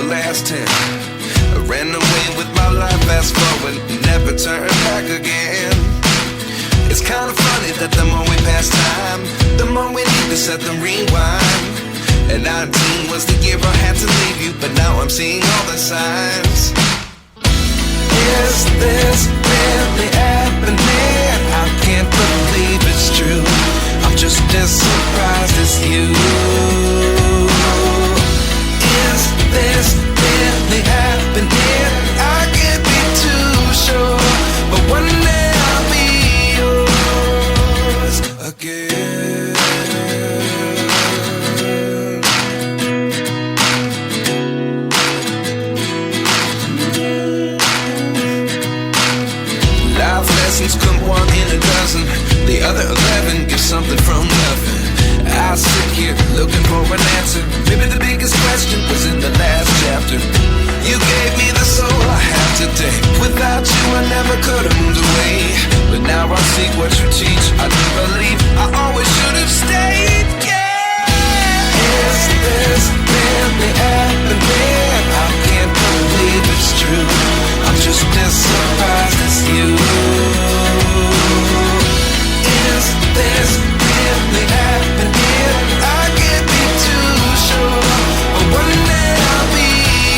last 10. I ran away with my life, fast forward, never turn back again. It's kind of funny that the more we pass time, the more we need to set the rewind. And 19 was the year I had to leave you, but now I'm seeing all the signs. Is this really happening? I can't believe it's true. I'm just as surprised as you. Is this really happening? I can't be too sure, but one day I'll be yours again. Life lessons come one in a dozen. The other 11 give something from nothing. I sit here looking for an answer. Maybe the biggest question was in the last chapter. You gave me the soul I have today. Without you I never could have moved away. But now I see what you teach. I do believe I always should have stayed. Yeah. Is this really happening? I can't believe it's true. I'm just as surprised as you. Is this really happening? I can't be too sure, but one day I'll be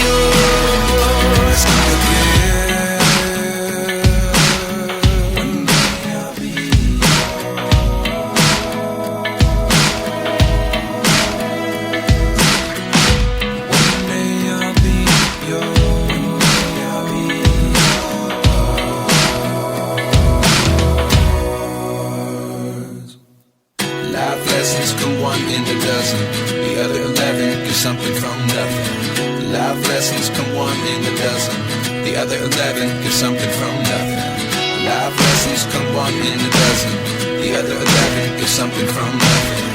yours again. One day I'll be yours. One day I'll be yours. Life lessons come one in a dozen. The other 11 give something from nothing. Life lessons come one in a dozen. The other 11 give something from nothing. Life lessons come one in a dozen. The other 11 give something from nothing.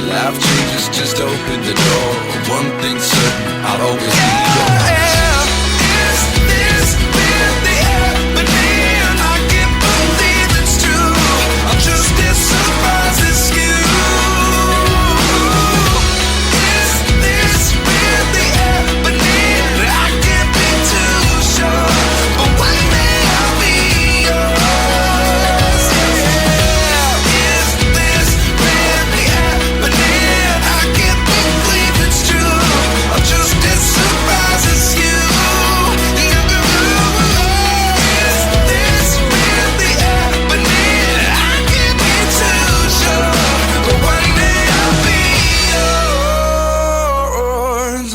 Life changes just open the door. One thing's certain, I'll always be yours. Is this really happening? I can't believe it's true. I'm just as surprised as you. Is this really happening? I can't be too sure, but one day I'll be yours. Yeah. Is this really happening? I can't believe it's true. I'm just as surprised as you. Is this really happening? I can't be too sure, but one day I'll be yours.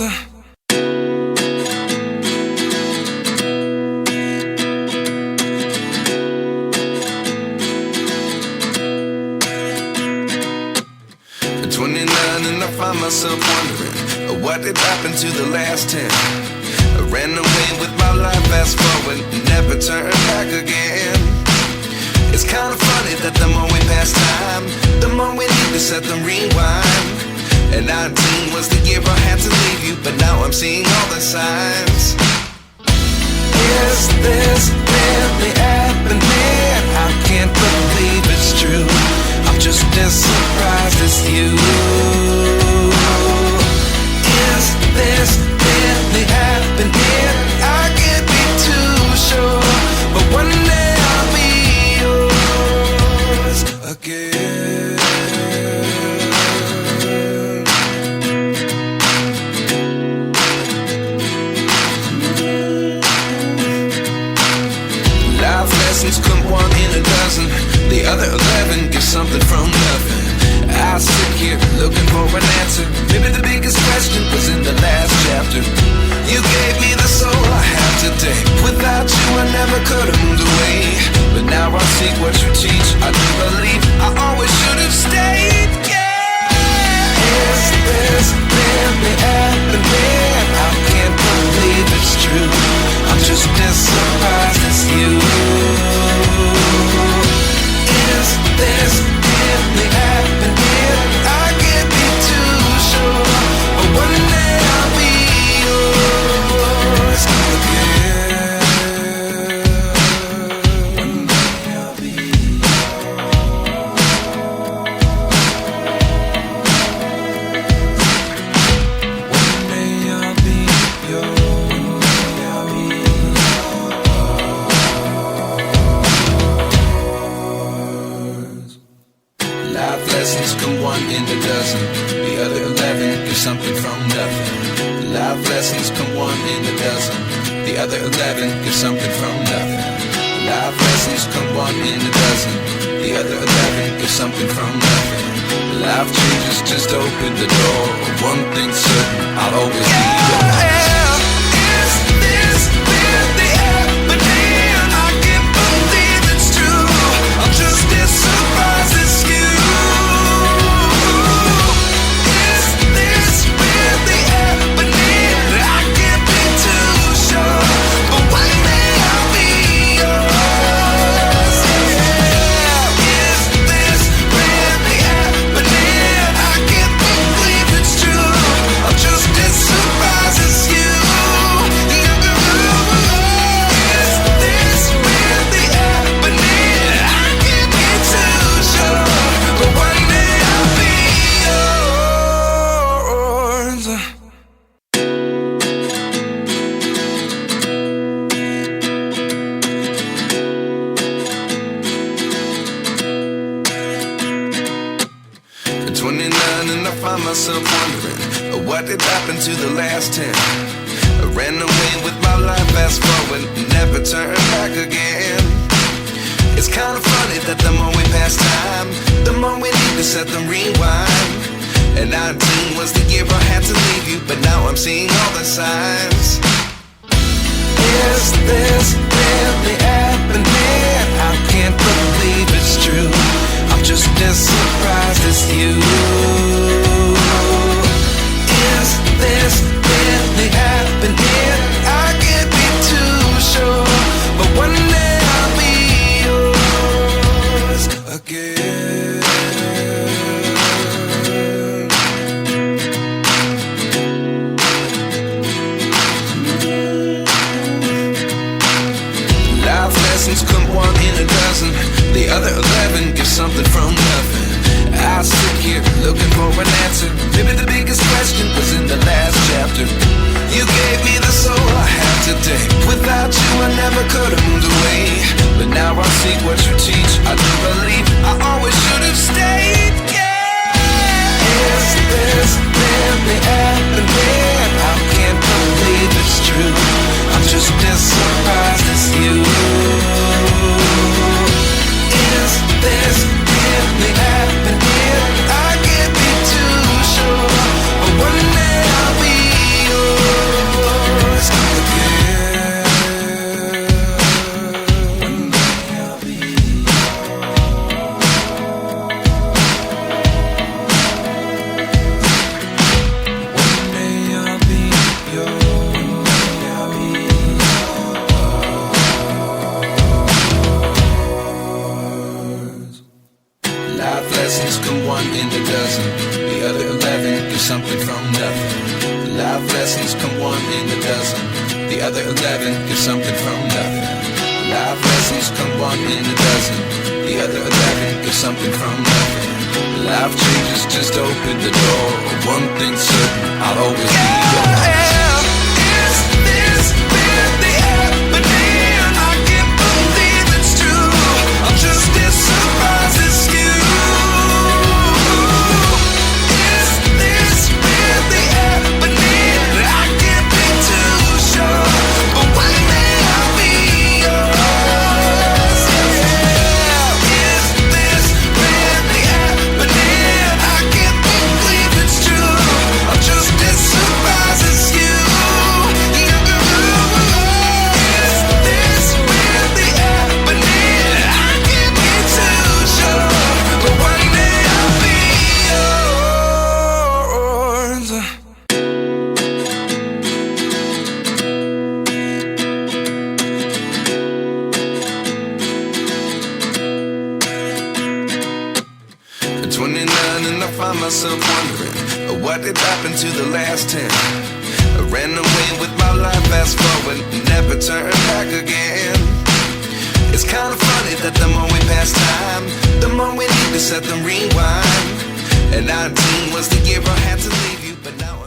At 29 and I find myself wondering what did happen to the last 10. I ran away with my life, fast forward, never turn back again. It's kind of funny that the more we pass time, the more we need to set the rewind. And 19 was the year I had to leave you, but now I'm seeing all the signs. Is this really happening? I can't believe it's true. I'm just as surprised as you. Is this really happening? I can't be too sure, but one day I'll be yours again. Life lessons come one in a dozen. The other 11 give something from nothing. I sit here looking for an answer. Maybe the biggest question was in the last chapter. You gave me the soul I have today. Without you I never could have moved away. But now I see what you teach. I do believe I always should have stayed. Yeah. Is this really happening? I can't believe it's true. I'm just as surprised as you. Is this really happening? I can't be too sure, but one day I'll be yours again. One day I'll be yours. come one in a dozen. The other 11 give something from nothing. Life lessons come one in a dozen. The other 11 give something from nothing. Life changes just open the door. One thing's certain, I'll always be yours. Is this really happening? I can't believe it's true. I'm just as surprised as you. Is this really happening? I can't be too sure, but one day I'll be yours. Is this really happening? I can't believe it's true. I'm just as surprised as you. Is this really happening? I can't be too sure, but one day I'll be yours. At 29 and I find myself wondering, what did happen to the last 10? I ran away with my life, fast forward, never turn back again. It's kind of funny that the more we pass time, the more we need to set the rewind. And 19 was the year I had to leave you, but now I'm seeing all the signs. Is this really happening? I can't believe it's true. I'm just as surprised as you. Is this really happening? I can't be too sure, but one day I'll be yours again. Life lessons come one in a dozen. The other 11 give something from nothing. I sit here looking for an answer. Maybe the biggest question was in the last chapter. You gave me the soul I have today. Without you I never could have moved away. But now I see what you teach. I do believe I always should have stayed. Yeah. Is this really happening? I can't believe it's true. I'm just as surprised as you. Is this really happening? I can't be too sure, but one day I'll be yours again. One day I'll be yours. One day I'll be yours. Life lessons come one in a dozen. The other 11 give something from nothing. Life lessons come one in a dozen. The other 11 give something from nothing. Life lessons come one in a dozen. The other 11 give something from nothing. Life changes just open the door. One thing's certain, I'll always be yours. Is this really happening? I can't believe it's true. I'm just as surprised as you. Is this really happening? I can't be too sure, but one day I'll be yours. Is this really happening? I can't believe it's true. I'm just as surprised as you. Is this really happening? I can't be too sure, but one day I'll be yours. At 29 and I find myself wondering, what did happen to the last 10? I ran away with my life, fast forward, never turn back again. It's kind of funny that the more we pass time, the more we need to set the rewind. And 19 was the year I had to leave you, but now